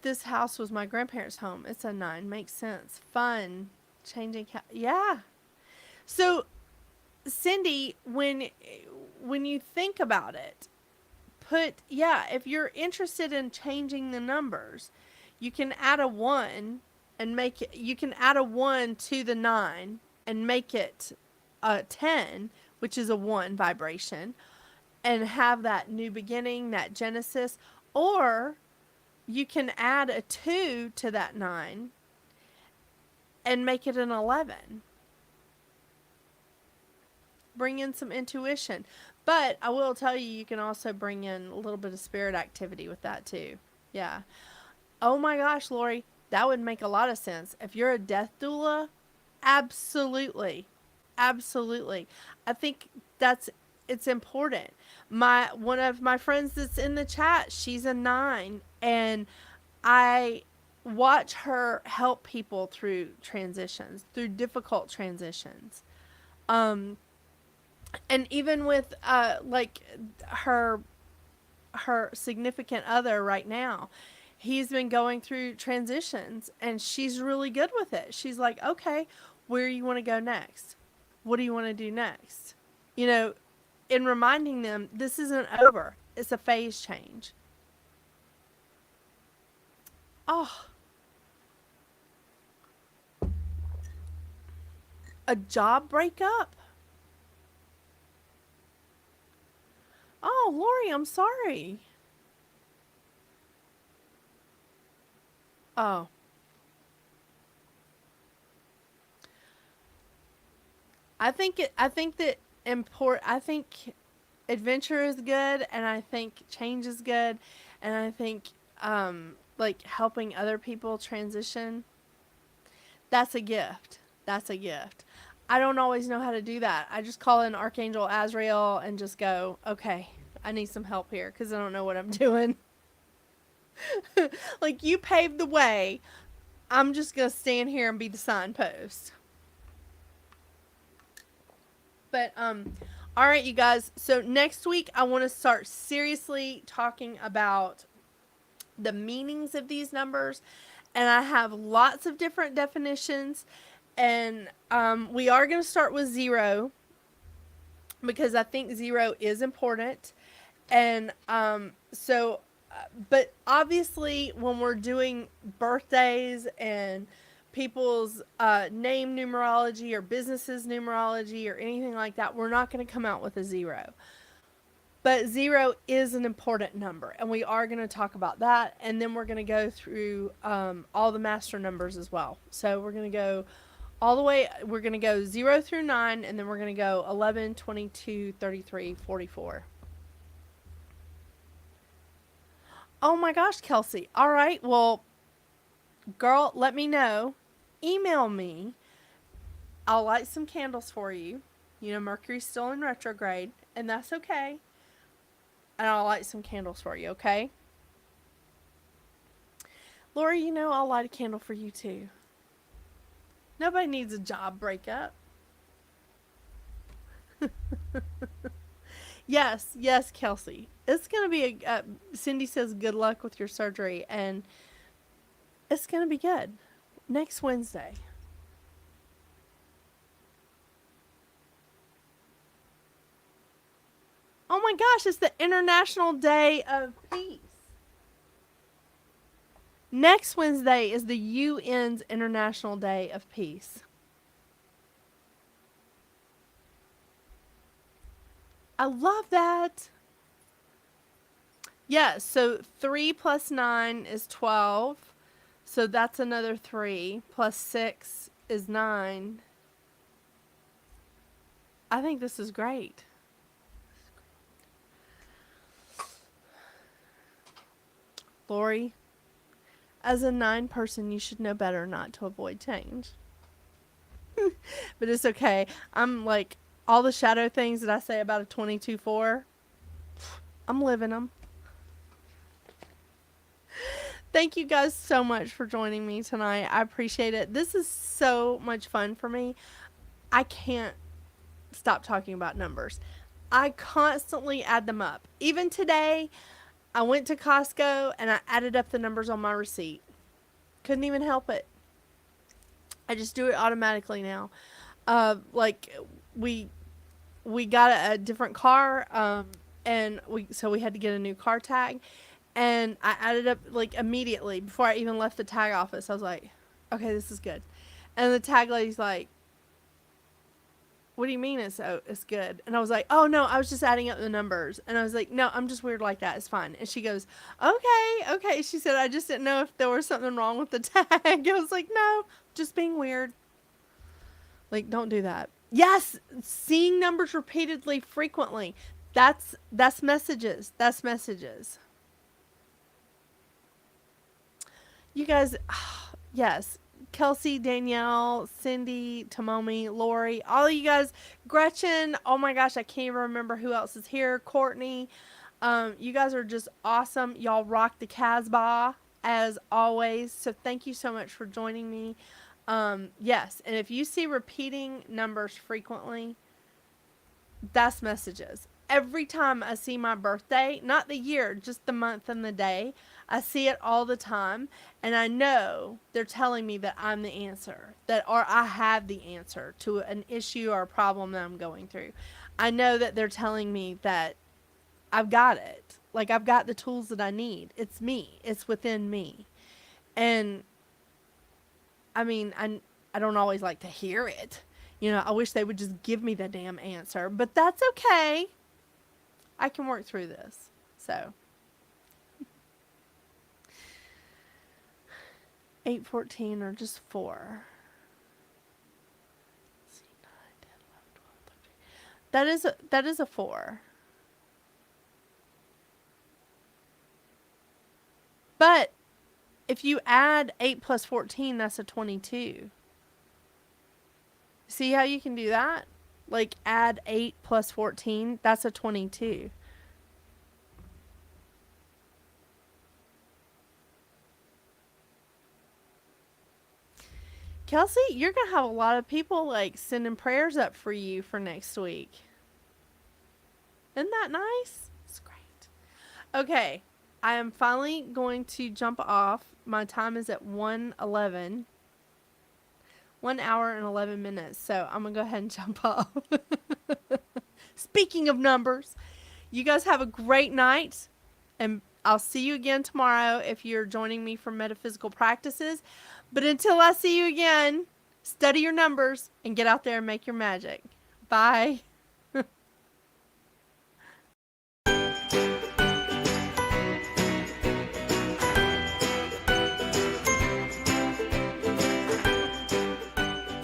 This house was my grandparents' home. It's a 9. Makes sense. Fun. Yeah. So, Cindy, when you think about it, if you're interested in changing the numbers, you can add a 1 and make it, you can add a 1 to the 9 and make it a 10, which is a 1 vibration, and have that new beginning, that Genesis. Or you can add a 2 to that 9 and make it an 11. Bring in some intuition. But I will tell you, you can also bring in a little bit of spirit activity with that too. Yeah. Oh my gosh, Lori, that would make a lot of sense. If you're a death doula, absolutely. Absolutely. I think it's important. One of my friends that's in the chat, she's a 9, and I watch her help people through transitions, through difficult transitions. And even with like her significant other right now, he's been going through transitions, and she's really good with it. She's like, okay, where you want to go next? What do you want to do next? You know, in reminding them this isn't over. It's a phase change. Oh, a job breakup? Oh, Lori, I'm sorry. Oh. I think that I think adventure is good, and I think change is good, and I think like helping other people transition, that's a gift. That's a gift. I don't always know how to do that. I just call in Archangel Azrael and just go, okay, I need some help here because I don't know what I'm doing. Like, you paved the way. I'm just going to stand here and be the signpost. But, all right, you guys. So next week, I want to start seriously talking about the meanings of these numbers. And I have lots of different definitions. And we are going to start with 0 because I think 0 is important. And but obviously, when we're doing birthdays and people's name numerology or businesses numerology or anything like that, we're not going to come out with a 0. But 0 is an important number, and we are going to talk about that. And then we're going to go through all the master numbers as well. So we're going to go all the way, we're going to go 0 through 9, and then we're going to go 11, 22, 33, 44. Oh my gosh, Kelsey. All right. Well, girl, let me know. Email me. I'll light some candles for you. You know, Mercury's still in retrograde, and that's okay. And I'll light some candles for you, okay? Lori, you know I'll light a candle for you too. Nobody needs a job breakup. Yes, Kelsey. It's going to be Cindy says good luck with your surgery, and it's going to be good. Next Wednesday. Oh my gosh, it's the International Day of Peace. Next Wednesday is the UN's International Day of Peace. I love that. Yeah, so 3 plus 9 is 12. So that's another 3. Plus 6 is 9. I think this is great. Lori, as a 9 person, you should know better not to avoid change. But it's okay. I'm like, all the shadow things that I say about a 22-4, I'm living them. Thank you guys so much for joining me tonight. I appreciate it. This is so much fun for me. I can't stop talking about numbers. I constantly add them up. Even today, I went to Costco and I added up the numbers on my receipt. Couldn't even help it. I just do it automatically now. Like we got a different car, and we had to get a new car tag, and I added up like immediately before I even left the tag office. I was like, okay, this is good. And the tag lady's like, what do you mean it's good? And I was like, oh no, I was just adding up the numbers. And I was like, no, I'm just weird like that. It's fine. And she goes, okay. She said, I just didn't know if there was something wrong with the tag. I was like, no, just being weird. Like, don't do that. Yes, seeing numbers repeatedly, frequently. That's messages. That's messages. You guys, yes. Kelsey, Danielle, Cindy, Tomomi, Lori, all of you guys, Gretchen, oh my gosh, I can't even remember who else is here, Courtney, you guys are just awesome. Y'all rock the Casbah as always, so thank you so much for joining me. Yes, and if you see repeating numbers frequently, that's messages. Every time I see my birthday, not the year, just the month and the day, I see it all the time, and I know they're telling me that I'm the answer, or I have the answer to an issue or a problem that I'm going through. I know that they're telling me that I've got it. Like, I've got the tools that I need. It's me. It's within me. And, I mean, I don't always like to hear it. You know, I wish they would just give me the damn answer, but that's okay. I can work through this. So 8, 14, or just 4. That is a 4. But if you add 8 plus 14, that's a 22. See how you can do that? Like, add 8 plus 14, that's a 22. Kelsey, you're going to have a lot of people like sending prayers up for you for next week. Isn't that nice? It's great. Okay. I am finally going to jump off. My time is at 1:11. 1 hour and 11 minutes. So I'm going to go ahead and jump off. Speaking of numbers, you guys have a great night. And I'll see you again tomorrow if you're joining me for metaphysical practices. But until I see you again, study your numbers and get out there and make your magic. Bye.